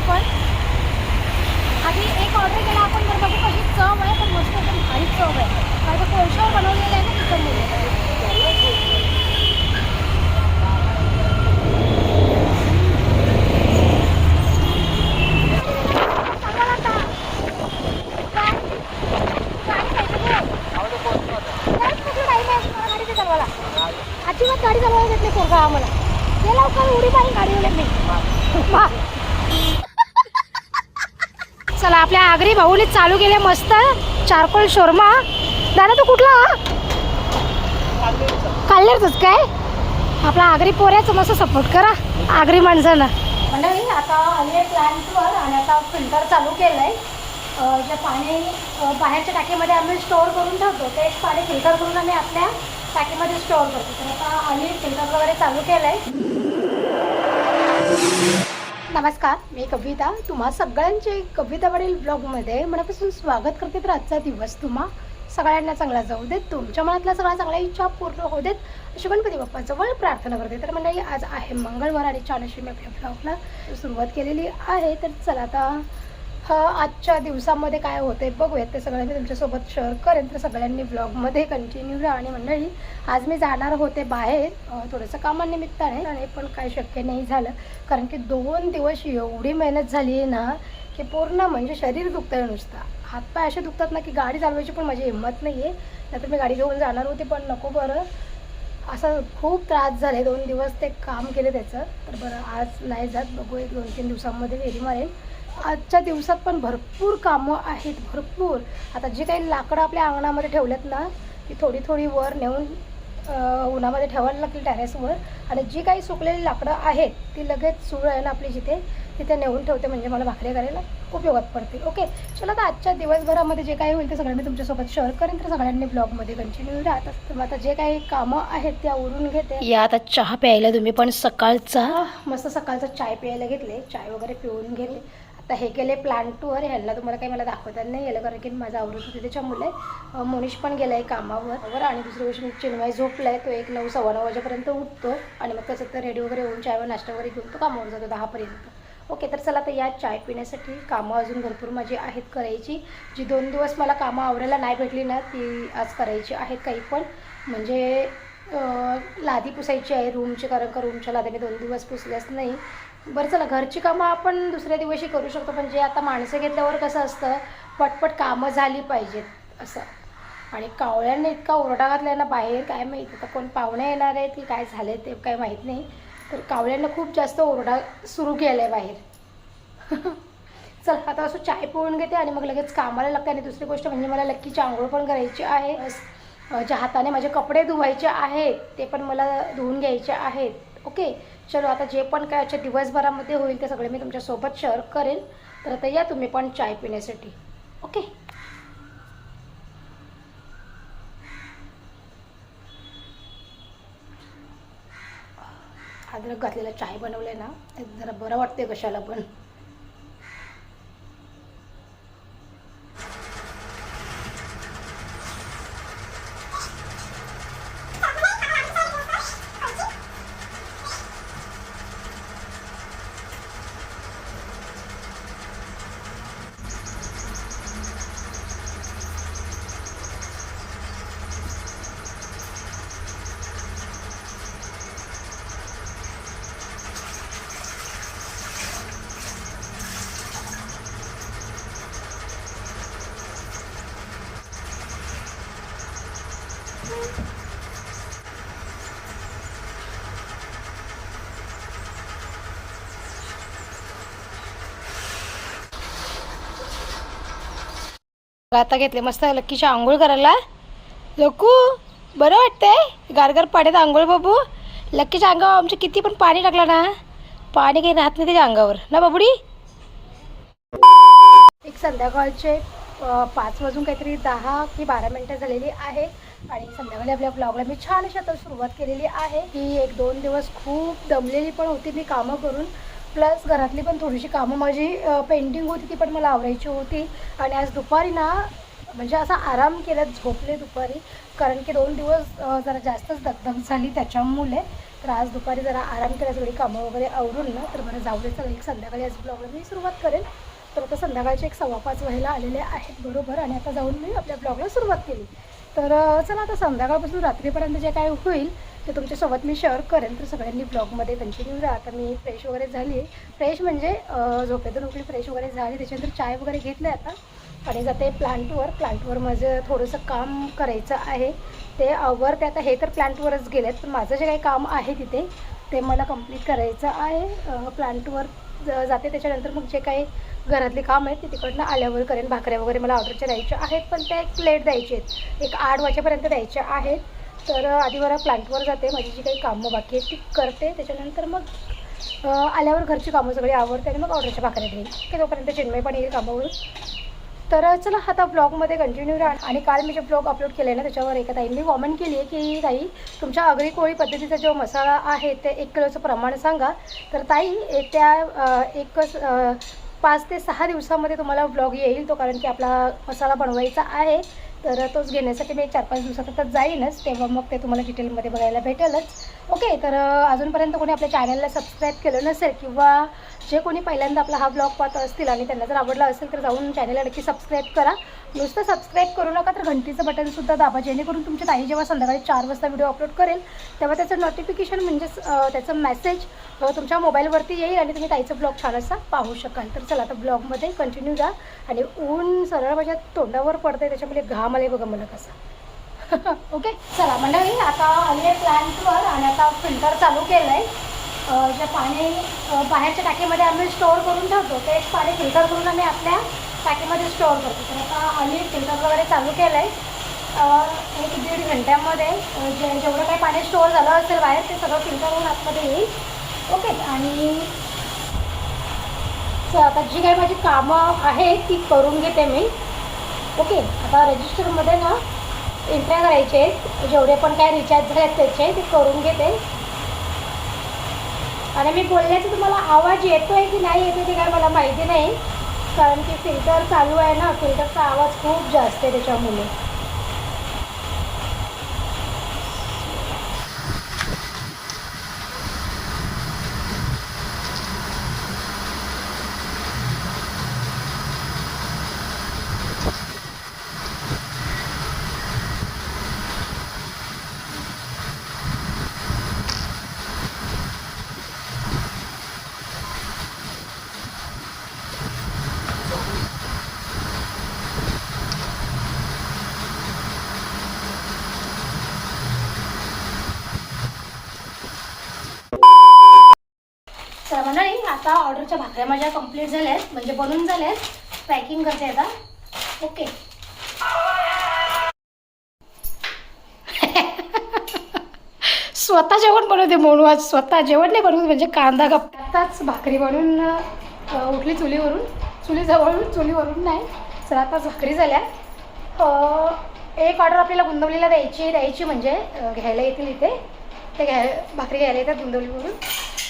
आपण आधी एक ऑर्डर केला आपण, तर बघू कशी चव आहे. पण मस्त एकदम भारी चव आहे, कारण कोळशावर बनवलेलं आहे ना त्याच्यामुळे. अजिबात गाडी चालवायला घेतली पोरगा आम्हाला. ते लवकर उडी पाहिजे गाडीवर मी. चला आपल्या आगरी भाऊने चालू केले मस्त चारकोल शोरमा. दादा तू कुठला? काढलेच काय आपला आगरी पोऱ्याचं मस्त सपोर्ट करा आगरी माणसानं. मंडळी आता आले प्लॅन्टवर आणि आता फिल्टर चालू केलं आहे. जे पाणी बाहेरच्या टाकीमध्ये आम्ही स्टोअर करून ठेवतो तेच पाणी फिल्टर करून आम्ही आपल्या टाकीमध्ये स्टोअर करतो. तर आता आम्ही फिल्टर वगैरे चालू केलं आहे. नमस्कार, मी कविता. तुम्हा सगळ्यांचे कवितावरील ब्लॉगमध्ये मनापासून स्वागत करते. तर आजचा दिवस तुम्हा सगळ्यांना चांगला जाऊ देत, तुमच्या मनातल्या सगळ्या चांगल्या इच्छा पूर्ण होऊ देत अशी गणपती बाप्पाजवळ प्रार्थना करते. तर मंडळी आज आहे मंगळवार आणि छान अशी मी आपल्या ब्लॉगला सुरुवात केलेली आहे. तर चला आता आजच्या दिवसामध्ये काय होते बघूयात, ते सगळं मी तुमच्यासोबत शेअर करेन. तर सगळ्यांनी ब्लॉगमध्ये कंटिन्यू राहा. आणि मंडळी आज मी जाणार होते बाहेर थोडंसं कामानिमित्ताने, आणि पण काय शक्य नाही झालं, कारण की 2 दिवस एवढी मेहनत झाली आहे ना की पूर्ण म्हणजे शरीर दुखतं आहे नुसतं. हातपाय असे दुखतात ना की गाडी चालवायची पण माझी हिंमत नाही आहे. नाहीतर मी गाडी घेऊन जाणार होते पण नको बरं, असं खूप त्रास झाले. 2 दिवस ते काम केले त्याचं. तर बरं आज नाही जात, बघू 1-2-3 दिवसांमध्ये फेरी मारेल. आजच्या दिवसात पण भरपूर कामं आहेत, भरपूर. आता जी काही लाकडं आपल्या अंगणामध्ये ठेवलेत ना ती थोडी थोडी वर नेऊन उन्हामध्ये ठेवायला लागतील टेरेसवर. आणि जी काही सुकलेली लाकडं आहेत ती लगेच सूळ आहे ना आपली तिथे नेऊन ठेवते, म्हणजे मला भाकरी करायला उपयोगात पडतील. ओके चला, आता आजच्या दिवसभरामध्ये जे काही होईल ते सगळं मी तुमच्यासोबत शेअर करेन. तर सगळ्यांनी ब्लॉगमध्ये कंटिन्यू राहत असतं. आता जे काही कामं आहेत त्या आवरून घेते. या आता चहा प्यायला तुम्ही पण सकाळचा मस्त सकाळचा चाय प्यायला घेतले, चाय वगैरे पिऊन घेतले. आता हे गेले प्लांटवर. ह्याला तुम्हाला काही मला दाखवता नाही गेलं कारण की माझा आवडत होते त्याच्यामुळे. मोनिश पण गेला आहे कामावर. आणि दुसरी गोष्ट चिन्मय झोपला आहे, तो 1-9-9:15 वाजेपर्यंत उठतो आणि मग त्याचं तर रेडी वगैरे होऊन चायवर नाश्ता वगैरे घेऊन तो कामावर जातो 10पर्यंत. ओके तर चला, तर या चाय पिण्यासाठी कामं अजून भरपूर माझी आहेत करायची. जी 2 दिवस मला कामं आवरायला नाही भेटली ना ती आज करायची आहेत काही पण. म्हणजे लादी पुसायची आहे रूमची, कारण का रूमच्या लादी मी 2 दिवस पुसल्याच नाही. बरं चला, घरची कामं आपण दुसऱ्या दिवशी करू शकतो, पण जे आता माणसं घेतल्यावर कसं असतं पटपट कामं झाली पाहिजेत असं. आणि कावळ्यांनी इतका ओरडा घातला आहे ना बाहेर, काय माहीत आता कोण पाहुणे येणार आहेत की काय झाले ते काय माहीत नाही. तर कावळ्यांना खूप जास्त ओरडा सुरू केला आहे बाहेर. चल आता असं चाय पिऊन घेते आणि मग लगेच कामाला लागते. आणि दुसरी गोष्ट म्हणजे मला लक्कीची आंघोळ पण करायची आहे. ज्या हाताने माझे कपडे धुवायचे आहेत ते पण मला धुवून घ्यायचे आहेत. ओके चलो, आता जे पण काय आजच्या दिवसभरामध्ये होईल ते सगळे मी तुमच्यासोबत शेअर करेन. तर आता या तुम्ही पण चाय पिण्यासाठी. ओके अद्रक घातलेला चाय बनवले ना जरा बरं वाटते कशाला पण. आता घेतले मस्त लक्कीची आंघोळ करायला. लक्कू बरं वाटतंय गारगार पाण्यात आंघोळ बाबू. लक्कीच्या अंगावर आमच्या किती पण पाणी टाकलं ना पाणी काही राहत नाही त्याच्या अंगावर ना बाबुडी. एक संध्याकाळचे 5 वाजून काहीतरी 10 की 12 मिनटं झालेली आहे. आणि संध्याकाळी आपल्या ब्लॉगला मी छान अशी आता सुरुवात केलेली आहे. ही 1-2 दिवस खूप दमलेली पण होती मी कामं करून, प्लस घरातली पण थोडीशी कामं माझी पेंडिंग होती ती पण मला आवरायची होती. आणि आज दुपारी ना म्हणजे असा आराम केला, झोपले दुपारी, कारण की 2 दिवस जरा जास्तच दगदग झाली त्याच्यामुळे. तर आज दुपारी जरा आराम केला, सगळी कामं वगैरे आवरून ना, तर बरं जाऊ दे चला एक संध्याकाळी आज ब्लॉगला मी सुरुवात करेन. तर आता संध्याकाळचे एक 5:15 व्हायला आलेले आहेत बरोबर, आणि आता जाऊन मी आपल्या ब्लॉगला सुरुवात केली. तर चला आता संध्याकाळपासून रात्रीपर्यंत जे काय होईल ते तुमच्यासोबत मी शेअर करेन. तर सगळ्यांनी ब्लॉगमध्ये कंटिन्यू राहा. आता मी फ्रेश वगैरे झाली आहे, फ्रेश म्हणजे झोपेतून उठली, फ्रेश वगैरे झाली, त्याच्यानंतर चाय वगैरे घेतलं आता आणि जाते प्लांटवर माझं थोडंसं काम करायचं आहे, ते आवरते आता. हे तर प्लांटवरच गेलेत, पण माझं जे काही काम आहे तिथे ते मला कंप्लीट करायचं आहे. प्लांटवर जाते, त्याच्यानंतर मग जे काही घरातली काम आहेत ते तिकडनं आल्यावर करेन. भाकऱ्या वगैरे मला ऑर्डरच्या द्यायच्या आहेत, पण त्या एक लेट द्यायचे आहेत, एक 8 वाजेपर्यंत द्यायच्या आहेत. तर आधी मला प्लांटवर जाते, माझी जी काही कामं बाकी आहेत ती करते, त्याच्यानंतर मग आल्यावर घरची कामं सगळी आवडते आणि मग ऑर्डरच्या भाकऱ्या देईन की तोपर्यंत चिन्मय पण येईल कामावरून. तर चला आता ब्लॉगमध्ये कंटिन्यू राहा. आणि काल मी जे ब्लॉग अपलोड केले ना त्याच्यावर एका ताईंनी कॉमेंट केली आहे की ताई तुमच्या आगरी कोळी पद्धतीचा जो मसाला आहे ते 1 किलोचं प्रमाण सांगा. तर ताई त्या 5 ते 6 दिवसामध्ये तुम्हाला ब्लॉग येईल तो, कारण की आपला मसाला बनवायचा आहे. तर तोच घेण्यासाठी मी 4-5 दिवसात आता जाईनच, तेव्हा मग ते तुम्हाला डिटेलमध्ये बघायला भेटेलच. ओके, तर अजूनपर्यंत कोणी आपल्या चॅनलला सबस्क्राईब केलं नसेल किंवा जे कोणी पहिल्यांदा आपला हा ब्लॉग पाहत असतील आणि त्यांना जर आवडला असेल तर जाऊन चॅनलला नक्की सबस्क्राईब करा. नुसतं सबस्क्राईब करू नका, तर घंटीचं बटनसुद्धा दाबा, जेणेकरून तुमच्या ताई जेव्हा संध्याकाळी 4 वाजता व्हिडिओ अपलोड करेल तेव्हा त्याचं नोटिफिकेशन म्हणजेच त्याचं मेसेज तुमच्या मोबाईलवरती येईल आणि तुम्ही ताईचं ब्लॉग छान असा पाहू शकाल. तर चला आता ब्लॉगमध्ये कंटिन्यू जा. आणि ऊन सरळ माझ्या तोंडावर पडतं आहे, त्याच्यामुळे घाम आले बघा मला कसा. ओके चला मंडळी, आता आली आहे प्लांटवर आणि आता फिल्टर चालू केलं आहे. जे पाणी बाहेरच्या टाकीमध्ये आम्ही स्टोअर करून ठेवतो ते पाणी फिल्टर करून आम्ही आपल्या टाकीमध्ये स्टोअर करतो. तर आता आम्ही फिल्टर वगैरे चालू केलं आहे. 1-1.5 घंट्यामध्ये जेवढं काही पाणी स्टोअर झालं असेल बाहेर ते सगळं फिल्टर होऊन आतमध्ये येईल. ओके, आणि आता जी काही माझी कामं आहेत ती करून घेते मी. ओके, आता रजिस्टरमध्ये ना एंट्र्या करायचे आहेत, जेवढे पण काय रिचार्ज झाले आहेत त्याचे ते करून घेते. आणि मी बोलण्याचा तुम्हाला आवाज येतो आहे की नाही येतो ते काय मला माहिती नाही, कारण की फिल्टर चालू आहे ना, फिल्टरचा आवाज खूप जास्त आहे त्याच्यामुळे. तर मंडळी आता ऑर्डरच्या भाकऱ्या माझ्या कंप्लीट झाल्या आहेत, म्हणजे बनून झाल्या आहेत. पॅकिंग करते आता. ओके, स्वतः जेवण बनवते म्हणून आज स्वतः जेवण नाही बनवत, म्हणजे कांदा आताच भाकरी बनवून उठली चुलीवरून, चुलीवरून नाही सर, आताच भाकरी झाल्या. एक ऑर्डर आपल्याला गुंदवलीला द्यायची म्हणजे घ्यायला येतील इथे, ते भाकरी घ्यायला येतात गुंदवलीवरून.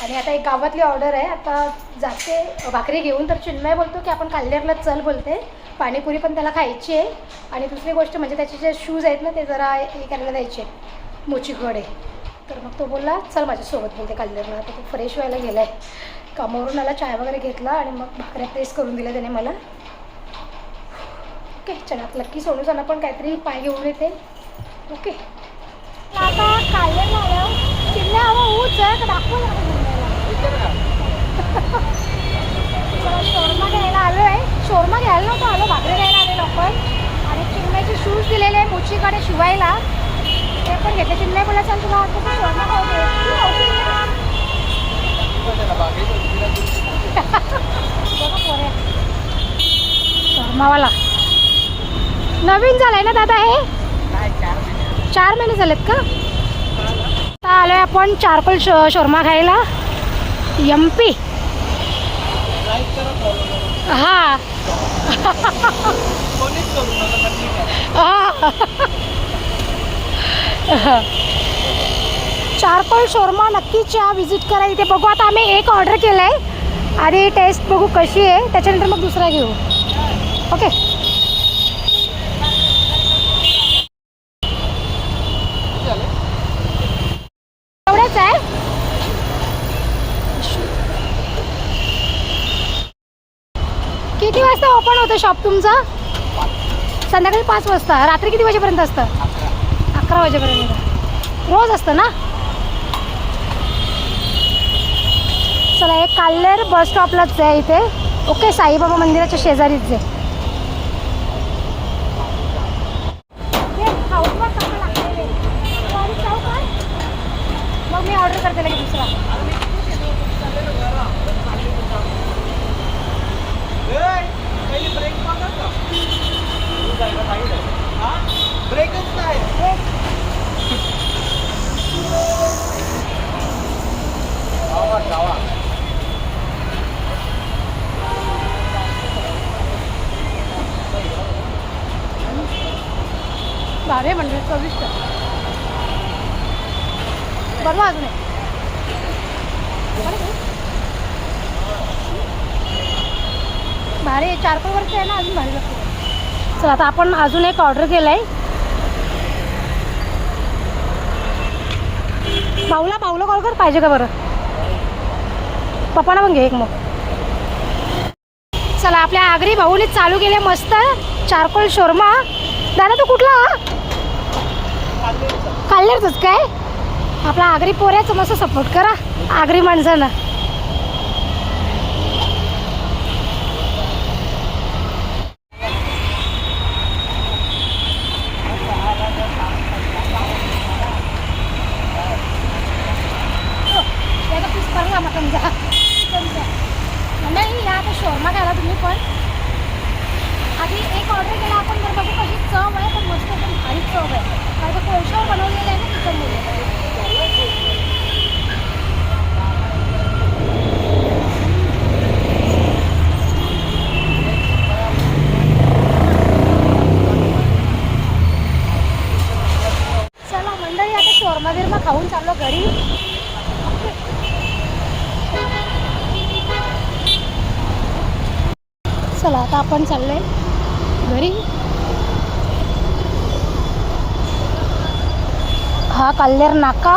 आणि आता एक गावातली ऑर्डर आहे, आता जाते भाकरी घेऊन. तर चिन्मय बोलतो की आपण काल्हेरला चल बोलते, पाणीपुरी पण त्याला खायची आहे. आणि दुसरी गोष्ट म्हणजे त्याचे जे शूज आहेत ना ते जरा हे करायला द्यायचे आहेत, मोचीकडे. तर मग तो बोलला चल माझ्यासोबत बोलते काल्हेरला. आता तो फ्रेश व्हायला गेला आहे, कामावरून आला, चाय वगैरे घेतला आणि मग भाकऱ्या प्रेस करून दिल्या त्याने मला. ओके, चला लक्की सोनूजाना पण काहीतरी पाय घेऊन येते. ओके, आता काल्हेरला आल्यावर चिन्मय हवं ऊच आहे का दाखवू शोरमा घ्यायला आलो आहे. शोरमा घ्यायला नव्हतं आलो, भाकरी घ्यायला आलेलो आपण. आणि चिन्मयचे शूज दिलेले आहे मोचीकडे शिवायला, ते पण घेतले. चिन्मय बोला चल तुला वाटतं की शोरमा खाऊ दे, बघा पोरे शोरमावाला नवीन झालाय ना दादा, हे 4 महिने झालेत का? आता आलोय आपण चारकोल शोरमा खायला, MP. हा चारकोल शोरमा नक्कीच या विजिट करा इथे. बघू आता आम्ही एक ऑर्डर केलं आहे, आधी टेस्ट बघू कशी आहे, त्याच्यानंतर मग दुसरा घेऊ. ओके, एवढंच आहे. किती वाजता ओपन होतं शॉप तुमचं? संध्याकाळी 5 वाजता. रात्री किती वाजेपर्यंत असतं? 11 वाजेपर्यंत रोज असतं ना? चला, एक काल्हेर बस स्टॉपलाच आहे इथे. ओके, साईबाबा मंदिराच्या शेजारीच आहे. मग मी ऑर्डर करते लगेच दुसरा. भावे म्हणजे 24 बरोबर अजून भारी 4 वर्ष आहे ना, अजून भारी लागतो. चला, आता आपण अजून एक ऑर्डर केलं आहे. भाऊला कॉल कर, पाहिजे का बरं? पप्पाना पण घे एक मग. चला, आपल्या आगरी भाऊने चालू केले मस्त चारकोल शोरमा. दादा तू कुठला? काल्हेरच काय? आपला आगरी पोऱ्याचं मस्त सपोर्ट करा, आगरी माणसांना. नाही, आता शोरमा घ्यायला तुम्ही पण. आधी एक ऑर्डर केला आपण, तर बघू कशी चव आहे. पण मस्त एकदम भारी चव आहे, कारण तो कोळशावर बनवलेलं आहे ना किचनमध्ये. चला मंडळी, आता शोरमा बिरमा खाऊन चाललो घरी. चला, आता आपण चाललोय घरी. हा काल्हेर नाका.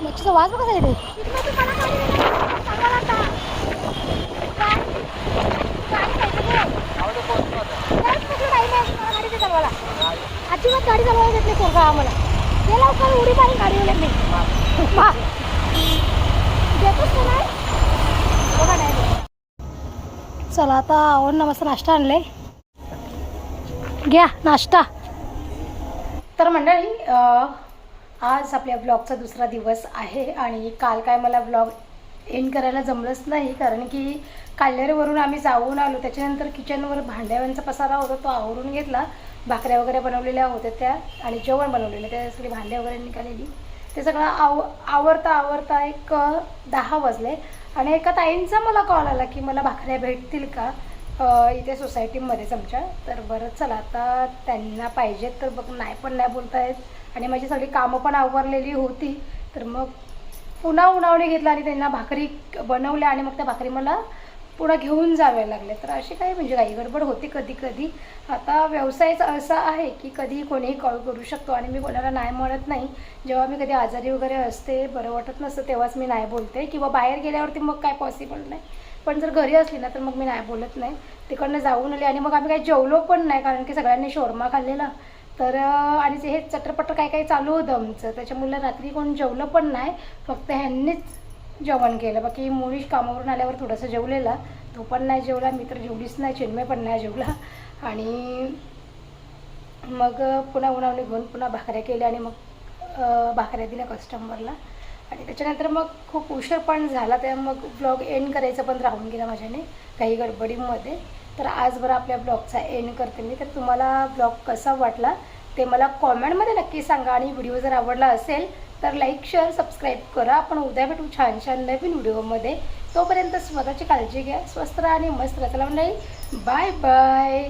मच्छीचा वास बघा इथे. अजिबात गाडी चालवायला देत नाही पोरगा आम्हाला. ते लवकर उडी मारून गाडी मी देतोच नाही. चला, आता आवडणं मस्त नाश्ता आणले, घ्या नाश्ता. तर मंडळी, आज आपल्या ब्लॉगचा दुसरा दिवस आहे आणि काल काय मला ब्लॉग एंड करायला जमलंच नाही, कारण की काल्हेरवरून आम्ही जाऊन आलो. त्याच्यानंतर किचनवर भांड्यांचा पसारा होता, तो आवरून घेतला. भाकऱ्या वगैरे बनवलेल्या होत्या त्या, आणि जेवण बनवलेलं, त्या सगळी भांडे वगैरे निघालेली. ते सगळं आवरता एक 10 वाजले. आणि एका ताईंचा मला कॉल आला की मला भाकऱ्या भेटतील का इथे सोसायटीमध्येच आमच्या. तर बरं चला, आता त्यांना पाहिजेत तर बघ, नाही पण नाही बोलतायत. आणि माझी सगळी कामं पण आवरलेली होती, तर मग पुन्हा उन्हावणी घेतला आणि त्यांना भाकरी बनवल्या. आणि मग त्या भाकरी मला पुन्हा घेऊन जावे लागले. तर अशी काही म्हणजे काही गडबड होती कधी कधी. आता व्यवसायच असा आहे की कधी कोणीही कॉल करू शकतो, आणि मी कोणाला नाही म्हणत नाही. जेव्हा मी कधी आजारी वगैरे असते, बरं वाटत नसतं, तेव्हाच मी नाही बोलते. किंवा बाहेर गेल्यावरती मग काय पॉसिबल नाही. पण जर घरी असली ना तर मग मी नाही बोलत नाही. तिकडनं जाऊन आले आणि मग आम्ही काही जेवलो पण नाही, कारण की सगळ्यांनी शोरमा खाल्लेला. तर आणि हे चटरपटर काय काय चालू होतं आमचं, त्याच्यामुळे रात्री कोण जेवलं पण नाही. फक्त ह्यांनीच जेवण केलं. बाकी मुळीश कामावरून आल्यावर थोडंसं जेवलेला, तो पण नाही जेवला. मी तर जेवलीच नाही, चिन्मय पण नाही जेवला. आणि मग पुन्हा उन्हावणी घेऊन पुन्हा भाकऱ्या केल्या आणि मग भाकऱ्या दिल्या कस्टमरला. आणि त्याच्यानंतर मग खूप उशीर पण झाला, त्या मग ब्लॉग एंड करायचं पण राहून गेला माझ्याने काही गडबडीमध्ये. तर आज बरं आपल्या ब्लॉगचा एंड करते मी. तर तुम्हाला ब्लॉग कसा वाटला ते मला कॉमेंटमध्ये नक्की सांगा. आणि व्हिडिओ जर आवडला असेल तर लाईक, शेअर, सबस्क्राईब करा. आपण उद्या भेटू छान छान नवीन व्हिडिओमध्ये. तोपर्यंत स्वतःची काळजी घ्या, स्वस्त राहा आणि मस्त राहा. चला मंडळी, बाय बाय.